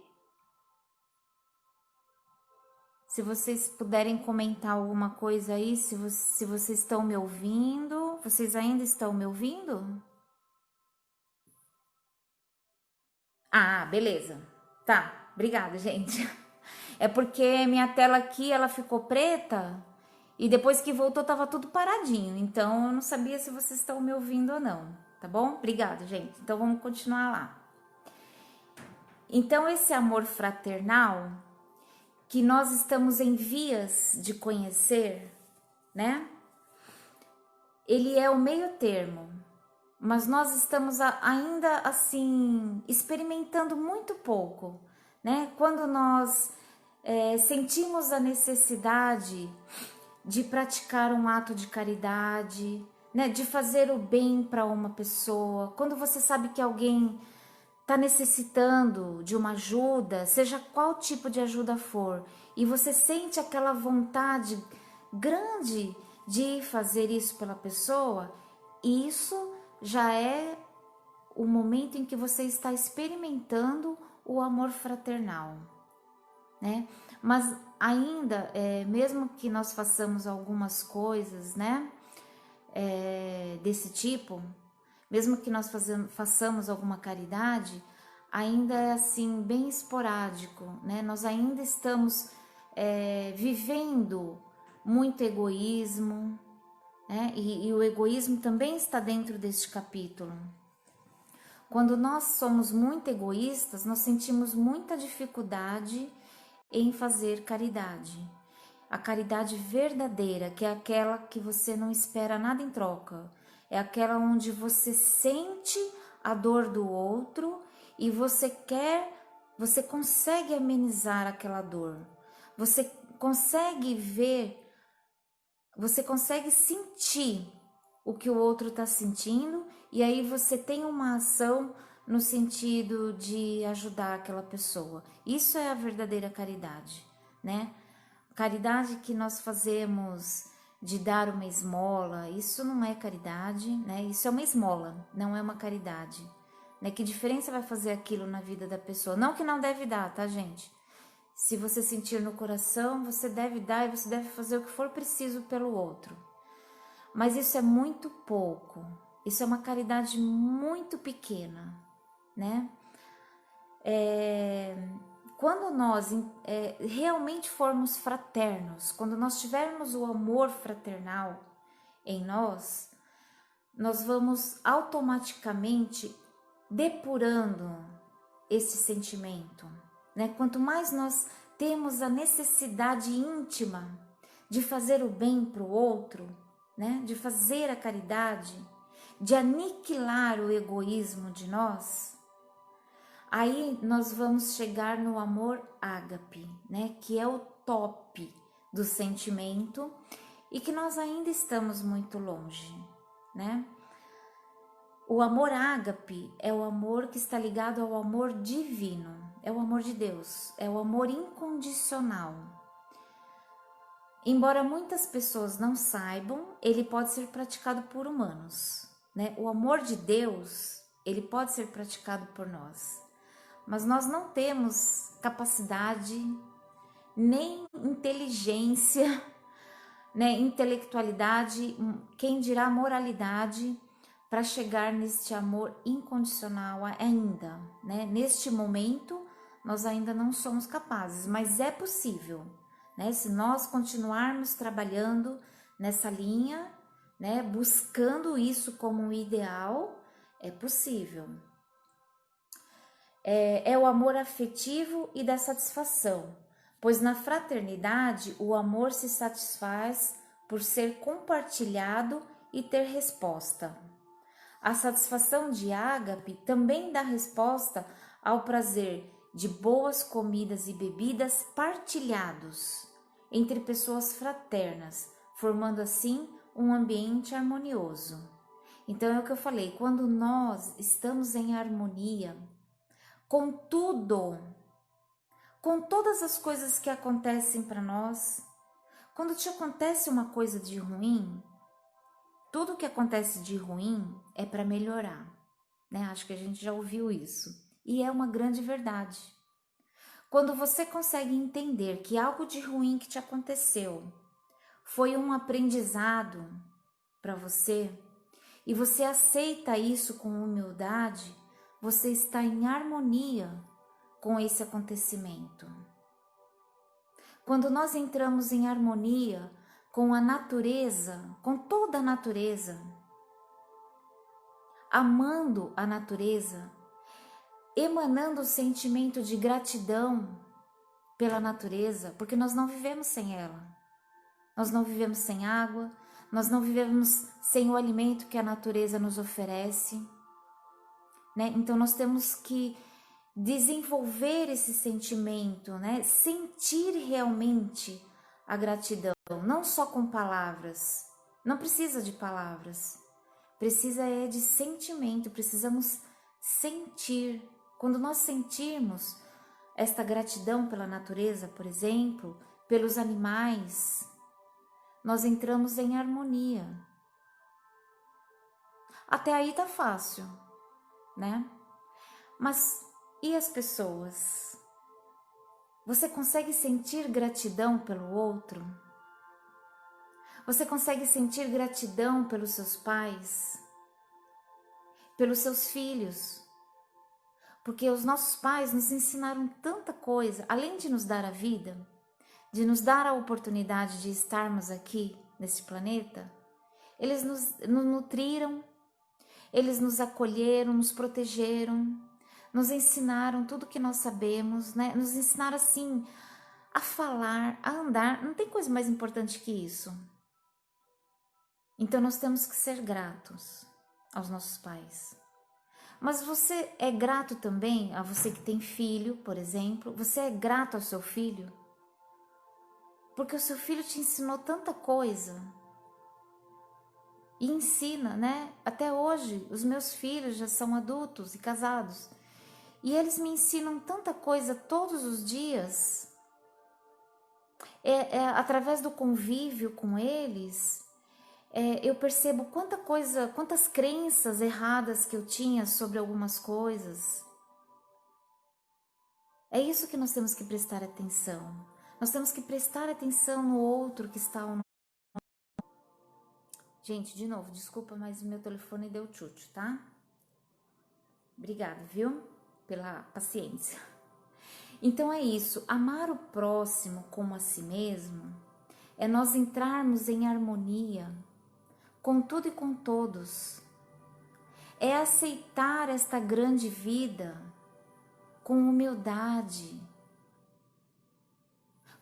Se vocês puderem comentar alguma coisa aí, se vocês estão me ouvindo. Vocês ainda estão me ouvindo? Ah, beleza. Tá, obrigada, gente. É porque minha tela aqui, ela ficou preta e depois que voltou tava tudo paradinho. Então eu não sabia se vocês estão me ouvindo ou não, tá bom? Obrigada, gente. Então vamos continuar lá. Então esse amor fraternal que nós estamos em vias de conhecer, né? Ele é o meio termo, mas nós estamos ainda assim experimentando muito pouco, né? Quando nós sentimos a necessidade de praticar um ato de caridade, né? De fazer o bem para uma pessoa, quando você sabe que alguém está necessitando de uma ajuda, seja qual tipo de ajuda for, e você sente aquela vontade grande de fazer isso pela pessoa, isso já é o momento em que você está experimentando o amor fraternal, né? Mas ainda, mesmo que nós façamos algumas coisas, né, desse tipo, mesmo que nós façamos alguma caridade, ainda é assim bem esporádico, né? Nós ainda estamos vivendo muito egoísmo, né? E o egoísmo também está dentro deste capítulo. Quando nós somos muito egoístas, nós sentimos muita dificuldade em fazer caridade. A caridade verdadeira, que é aquela que você não espera nada em troca, é aquela onde você sente a dor do outro e você consegue amenizar aquela dor. Você consegue ver, você consegue sentir o que o outro está sentindo e aí você tem uma ação no sentido de ajudar aquela pessoa. Isso é a verdadeira caridade, né? Caridade que nós fazemos de dar uma esmola, isso não é caridade, né? Isso é uma esmola, não é uma caridade, né? Que diferença vai fazer aquilo na vida da pessoa? Não que não deve dar, tá, gente? Se você sentir no coração, você deve dar e você deve fazer o que for preciso pelo outro. Mas isso é muito pouco, isso é uma caridade muito pequena, né? Quando nós realmente formos fraternos, quando nós tivermos o amor fraternal em nós, nós vamos automaticamente depurando esse sentimento, né? Quanto mais nós temos a necessidade íntima de fazer o bem para o outro, né? De fazer a caridade, de aniquilar o egoísmo de nós, aí nós vamos chegar no amor ágape, né? Que é o top do sentimento e que nós ainda estamos muito longe, né? O amor ágape é o amor que está ligado ao amor divino, é o amor de Deus, é o amor incondicional. Embora muitas pessoas não saibam, ele pode ser praticado por humanos, né? O amor de Deus, ele pode ser praticado por nós, mas nós não temos capacidade, nem inteligência, né? Intelectualidade, quem dirá moralidade, para chegar neste amor incondicional ainda, né? Neste momento, nós ainda não somos capazes, mas é possível, né? Se nós continuarmos trabalhando nessa linha, né, buscando isso como um ideal, é possível. É o amor afetivo e da satisfação, pois na fraternidade o amor se satisfaz por ser compartilhado e ter resposta. A satisfação de ágape também dá resposta ao prazer de boas comidas e bebidas partilhados entre pessoas fraternas, formando assim um ambiente harmonioso. Então é o que eu falei, quando nós estamos em harmonia com tudo, com todas as coisas que acontecem para nós, quando te acontece uma coisa de ruim, tudo que acontece de ruim é para melhorar, né? Acho que a gente já ouviu isso. E é uma grande verdade. Quando você consegue entender que algo de ruim que te aconteceu foi um aprendizado para você, e você aceita isso com humildade, você está em harmonia com esse acontecimento. Quando nós entramos em harmonia com a natureza, com toda a natureza, amando a natureza, emanando o sentimento de gratidão pela natureza, porque nós não vivemos sem ela. Nós não vivemos sem água, nós não vivemos sem o alimento que a natureza nos oferece, né? Então nós temos que desenvolver esse sentimento, né? Sentir realmente a gratidão, não só com palavras. Não precisa de palavras. Precisa de sentimento, precisamos sentir. Quando nós sentirmos esta gratidão pela natureza, por exemplo, pelos animais, nós entramos em harmonia. Até aí tá fácil, né? Mas e as pessoas? Você consegue sentir gratidão pelo outro? Você consegue sentir gratidão pelos seus pais? Pelos seus filhos? Porque os nossos pais nos ensinaram tanta coisa, além de nos dar a vida, de nos dar a oportunidade de estarmos aqui nesse planeta, eles nos nutriram, eles nos acolheram, nos protegeram, nos ensinaram tudo que nós sabemos, né? Nos ensinaram assim a falar, a andar. Não tem coisa mais importante que isso. Então nós temos que ser gratos aos nossos pais. Mas você é grato também a você que tem filho, por exemplo? Você é grato ao seu filho? Porque o seu filho te ensinou tanta coisa. E ensina, né? Até hoje, os meus filhos já são adultos e casados. E eles me ensinam tanta coisa todos os dias. Através do convívio com eles, eu percebo quanta coisa, quantas crenças erradas que eu tinha sobre algumas coisas. É isso que nós temos que prestar atenção. Nós temos que prestar atenção no outro que está ao nosso. Gente, de novo, desculpa, mas o meu telefone deu tchutchu, tá? Obrigada, viu? Pela paciência. Então é isso, amar o próximo como a si mesmo é nós entrarmos em harmonia com tudo e com todos. É aceitar esta grande vida com humildade,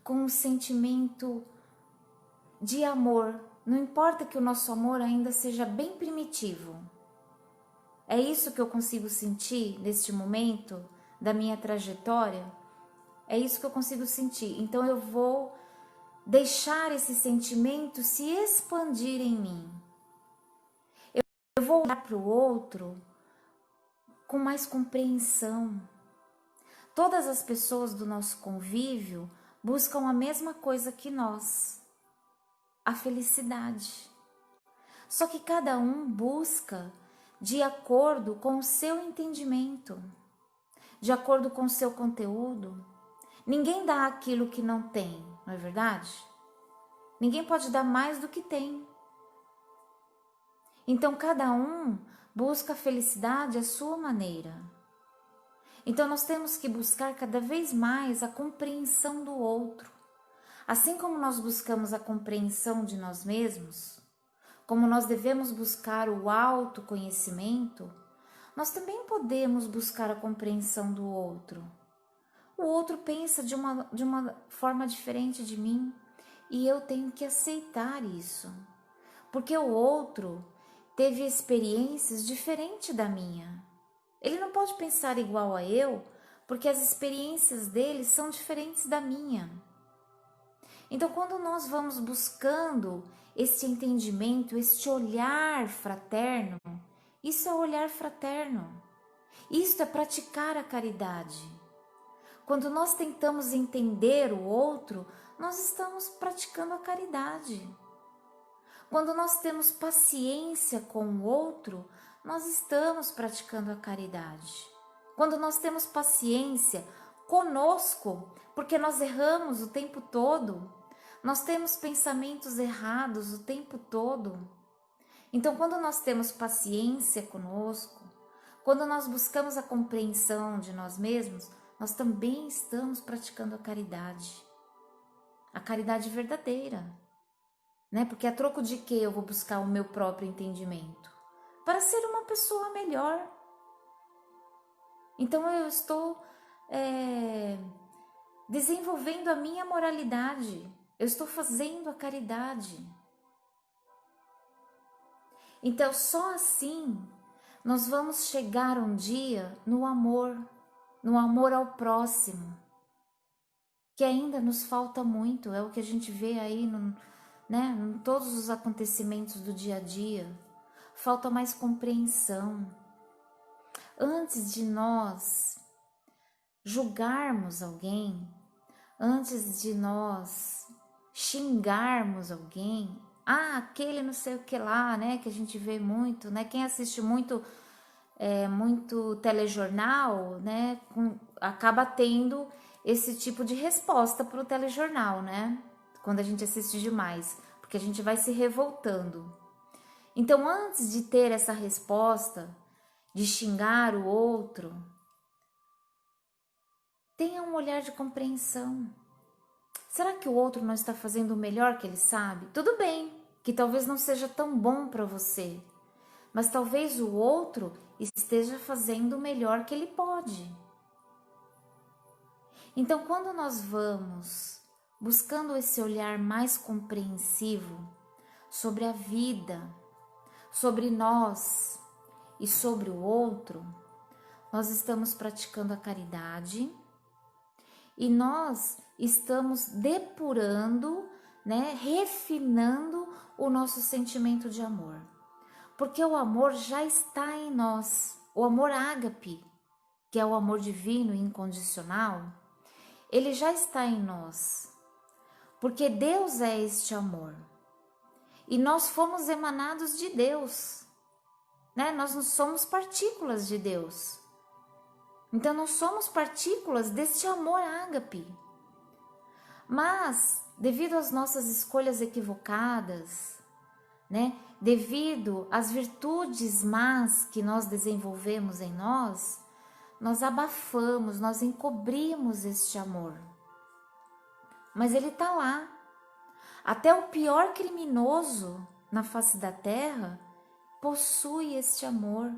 com um sentimento de amor. Não importa que o nosso amor ainda seja bem primitivo. É isso que eu consigo sentir neste momento da minha trajetória. É isso que eu consigo sentir. Então eu vou deixar esse sentimento se expandir em mim. Eu vou olhar para o outro com mais compreensão. Todas as pessoas do nosso convívio buscam a mesma coisa que nós, a felicidade. Só que cada um busca de acordo com o seu entendimento, de acordo com o seu conteúdo. Ninguém dá aquilo que não tem, não é verdade? Ninguém pode dar mais do que tem. Então cada um busca a felicidade à sua maneira. Então nós temos que buscar cada vez mais a compreensão do outro. Assim como nós buscamos a compreensão de nós mesmos, como nós devemos buscar o autoconhecimento, nós também podemos buscar a compreensão do outro. O outro pensa de uma forma diferente de mim e eu tenho que aceitar isso, porque o outro teve experiências diferentes da minha. Ele não pode pensar igual a eu, porque as experiências dele são diferentes da minha. Então, quando nós vamos buscando este entendimento, este olhar fraterno, isso é olhar fraterno. Isto é praticar a caridade. Quando nós tentamos entender o outro, nós estamos praticando a caridade. Quando nós temos paciência com o outro, nós estamos praticando a caridade. Quando nós temos paciência conosco, porque nós erramos o tempo todo, nós temos pensamentos errados o tempo todo. Então, quando nós temos paciência conosco, quando nós buscamos a compreensão de nós mesmos, nós também estamos praticando a caridade verdadeira, né? Porque a troco de que eu vou buscar o meu próprio entendimento? Para ser uma pessoa melhor. Então eu estou desenvolvendo a minha moralidade, eu estou fazendo a caridade. Então só assim nós vamos chegar um dia no amor ao próximo, que ainda nos falta muito, é o que a gente vê aí em todos os acontecimentos do dia a dia. Falta mais compreensão. Antes de nós julgarmos alguém, antes de nós xingarmos alguém, aquele não sei o que lá, né, que a gente vê muito, né, quem assiste muito telejornal, né, acaba tendo esse tipo de resposta para o telejornal, né, quando a gente assiste demais, porque a gente vai se revoltando. Então, antes de ter essa resposta, de xingar o outro, tenha um olhar de compreensão. Será que o outro não está fazendo o melhor que ele sabe? Tudo bem, que talvez não seja tão bom para você, mas talvez o outro esteja fazendo o melhor que ele pode. Então, quando nós vamos buscando esse olhar mais compreensivo sobre a vida, sobre nós e sobre o outro, nós estamos praticando a caridade e nós estamos depurando, né, refinando o nosso sentimento de amor. Porque o amor já está em nós. O amor ágape, que é o amor divino e incondicional, ele já está em nós. Porque Deus é este amor. E nós fomos emanados de Deus, né? Nós não somos partículas de Deus. Então nós somos partículas deste amor ágape. Mas, devido às nossas escolhas equivocadas, né? Devido às virtudes más que nós desenvolvemos em nós abafamos, nós encobrimos este amor. Mas ele está lá. Até o pior criminoso na face da terra possui este amor.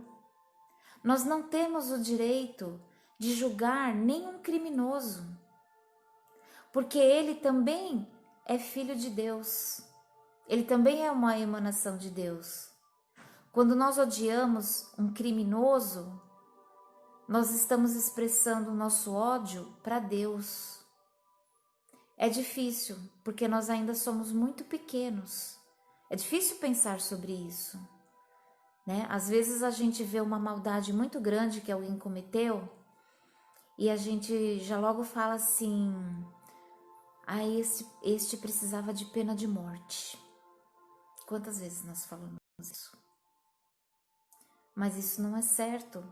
Nós não temos o direito de julgar nenhum criminoso, porque ele também é filho de Deus. Ele também é uma emanação de Deus. Quando nós odiamos um criminoso, nós estamos expressando o nosso ódio para Deus. É difícil, porque nós ainda somos muito pequenos. É difícil pensar sobre isso, né? Às vezes a gente vê uma maldade muito grande que alguém cometeu e a gente já logo fala assim: este precisava de pena de morte. Quantas vezes nós falamos isso? Mas isso não é certo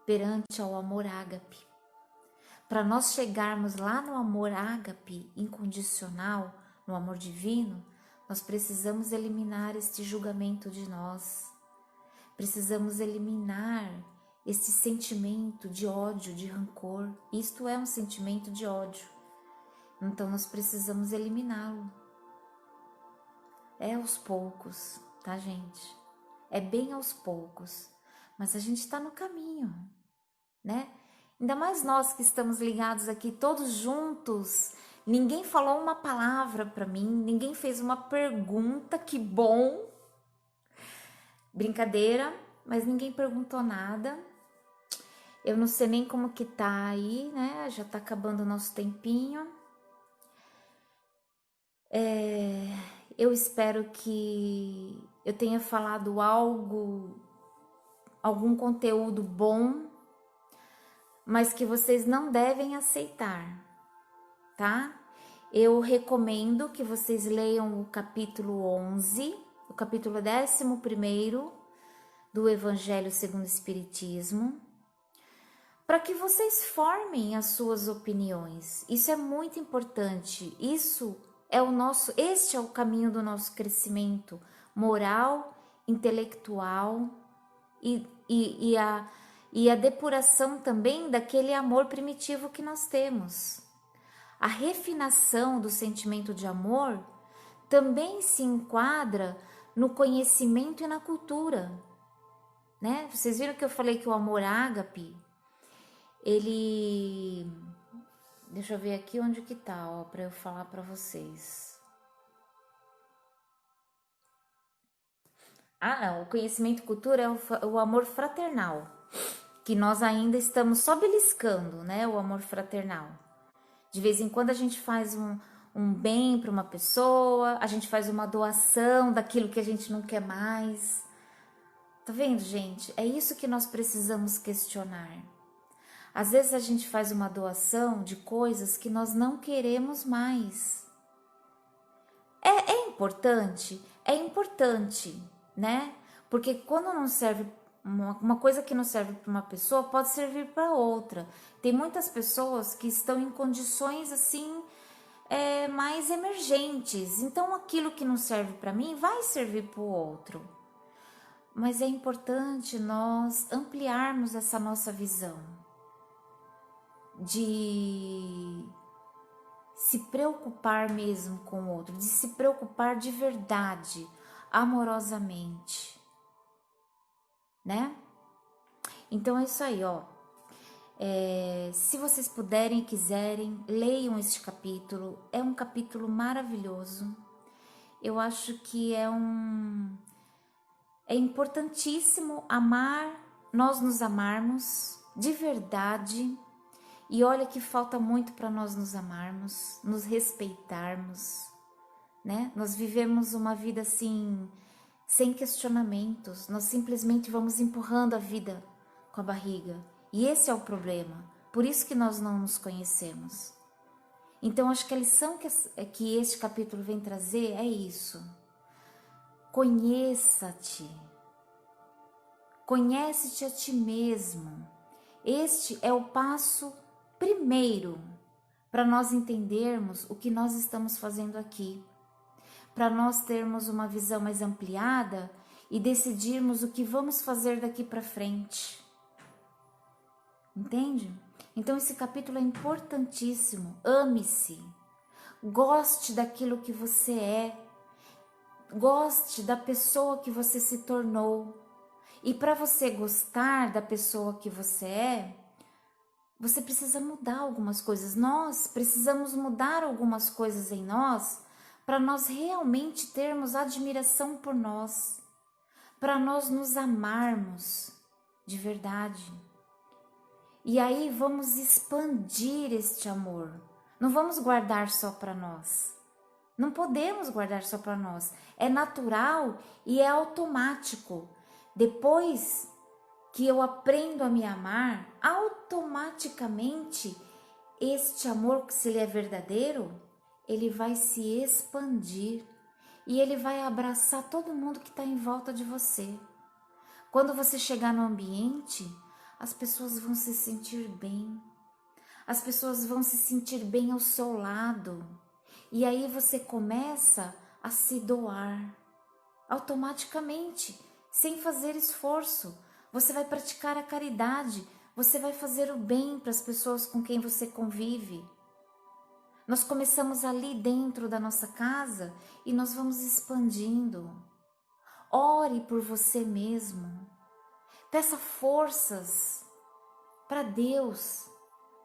perante ao amor ágape. Para nós chegarmos lá no amor ágape incondicional, no amor divino, nós precisamos eliminar este julgamento de nós. Precisamos eliminar esse sentimento de ódio, de rancor. Isto é um sentimento de ódio. Então nós precisamos eliminá-lo. É aos poucos, tá, gente? É bem aos poucos. Mas a gente está no caminho, né? Ainda mais nós que estamos ligados aqui todos juntos. Ninguém falou uma palavra para mim, ninguém fez uma pergunta, que bom. Brincadeira, mas ninguém perguntou nada. Eu não sei nem como que tá aí, né? Já tá acabando o nosso tempinho. Eu espero que eu tenha falado algum conteúdo bom, mas que vocês não devem aceitar, tá? Eu recomendo que vocês leiam o capítulo 11, o capítulo 11º do Evangelho segundo o Espiritismo, para que vocês formem as suas opiniões. Isso é muito importante. Este é o caminho do nosso crescimento moral, intelectual e a depuração também daquele amor primitivo que nós temos. A refinação do sentimento de amor também se enquadra no conhecimento e na cultura, né? Vocês viram que eu falei que o amor ágape, ele... Deixa eu ver aqui onde que tá, ó, para eu falar para vocês. O conhecimento e cultura é o amor fraternal, que nós ainda estamos só beliscando, né? O amor fraternal. De vez em quando a gente faz um bem para uma pessoa, a gente faz uma doação daquilo que a gente não quer mais. Tá vendo, gente? É isso que nós precisamos questionar. Às vezes a gente faz uma doação de coisas que nós não queremos mais. É importante? É importante, né? Porque quando não serve, uma coisa que não serve para uma pessoa pode servir para outra. Tem muitas pessoas que estão em condições assim mais emergentes. Então aquilo que não serve para mim vai servir para o outro. Mas é importante nós ampliarmos essa nossa visão de se preocupar mesmo com o outro, de se preocupar de verdade, amorosamente, né? Então é isso aí, ó. Se vocês puderem e quiserem, leiam este capítulo. É um capítulo maravilhoso. Eu acho que é importantíssimo nós nos amarmos de verdade. E olha que falta muito para nós nos amarmos, nos respeitarmos, né? Nós vivemos uma vida assim, sem questionamentos. Nós simplesmente vamos empurrando a vida com a barriga. E esse é o problema. Por isso que nós não nos conhecemos. Então, acho que a lição que este capítulo vem trazer é isso. Conheça-te. Conhece-te a ti mesmo. Este é o passo primeiro para nós entendermos o que nós estamos fazendo aqui. Para nós termos uma visão mais ampliada e decidirmos o que vamos fazer daqui para frente. Entende? Então esse capítulo é importantíssimo. Ame-se. Goste daquilo que você é. Goste da pessoa que você se tornou. E para você gostar da pessoa que você é, você precisa mudar algumas coisas. Nós precisamos mudar algumas coisas em nós para nós realmente termos admiração por nós, para nós nos amarmos de verdade. E aí vamos expandir este amor. Não vamos guardar só para nós. Não podemos guardar só para nós. É natural e é automático. Depois que eu aprendo a me amar, automaticamente este amor, se ele é verdadeiro, ele vai se expandir e ele vai abraçar todo mundo que está em volta de você. Quando você chegar no ambiente, as pessoas vão se sentir bem, as pessoas vão se sentir bem ao seu lado, e aí você começa a se doar automaticamente, sem fazer esforço. você vai praticar a caridade, você vai fazer o bem para as pessoas com quem você convive. Nós começamos ali dentro da nossa casa e nós vamos expandindo. Ore por você mesmo. Peça forças para Deus,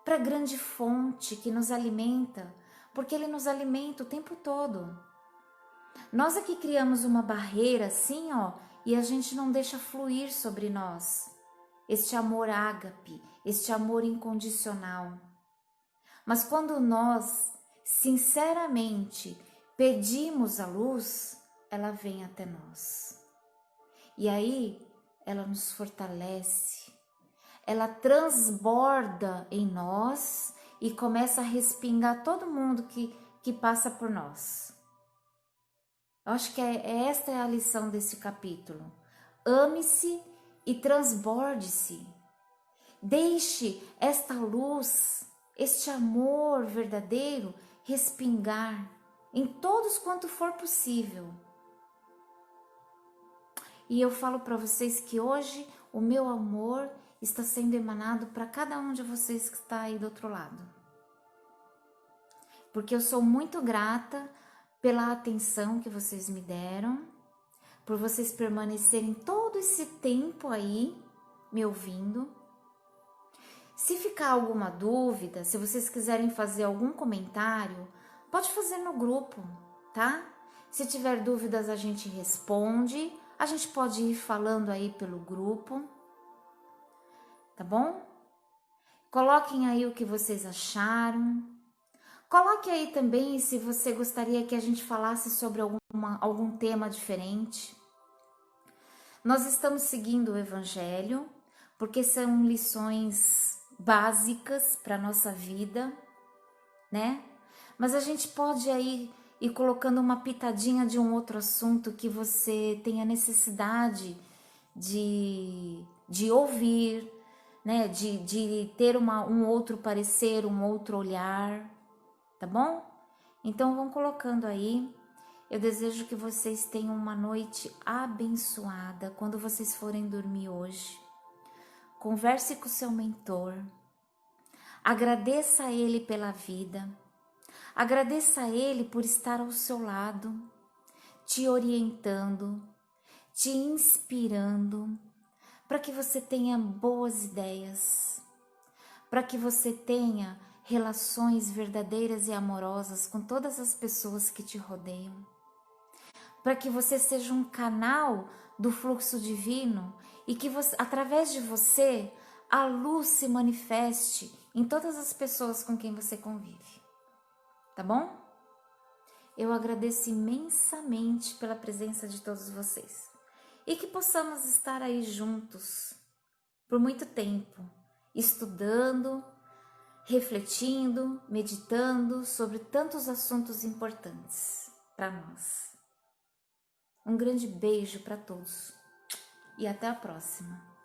para a grande fonte que nos alimenta, porque Ele nos alimenta o tempo todo. Nós aqui criamos uma barreira assim, ó, e a gente não deixa fluir sobre nós este amor ágape, este amor incondicional. Mas quando nós, sinceramente, pedimos a luz, ela vem até nós. E aí, ela nos fortalece, ela transborda em nós e começa a respingar todo mundo que passa por nós. Eu acho que esta é a lição desse capítulo. Ame-se e transborde-se. Deixe esta luz, este amor verdadeiro respingar em todos quanto for possível. E eu falo para vocês que hoje o meu amor está sendo emanado para cada um de vocês que está aí do outro lado. Porque eu sou muito grata pela atenção que vocês me deram, por vocês permanecerem todo esse tempo aí me ouvindo. Se ficar alguma dúvida, se vocês quiserem fazer algum comentário, pode fazer no grupo, tá? Se tiver dúvidas, a gente responde. A gente pode ir falando aí pelo grupo, tá bom? Coloquem aí o que vocês acharam. Coloque aí também se você gostaria que a gente falasse sobre algum tema diferente. Nós estamos seguindo o Evangelho, porque são lições básicas para a nossa vida, né? Mas a gente pode aí ir colocando uma pitadinha de um outro assunto que você tenha necessidade de ouvir, né? De ter um outro parecer, um outro olhar, tá bom? Então vão colocando aí. Eu desejo que vocês tenham uma noite abençoada quando vocês forem dormir hoje. Converse com o seu mentor. Agradeça a ele pela vida. Agradeça a ele por estar ao seu lado, te orientando, te inspirando, para que você tenha boas ideias, para que você tenha relações verdadeiras e amorosas com todas as pessoas que te rodeiam, para que você seja um canal do fluxo divino e que você, através de você, a luz se manifeste em todas as pessoas com quem você convive. Tá bom? Eu agradeço imensamente pela presença de todos vocês. E que possamos estar aí juntos por muito tempo, estudando, refletindo, meditando sobre tantos assuntos importantes para nós. Um grande beijo para todos e até a próxima.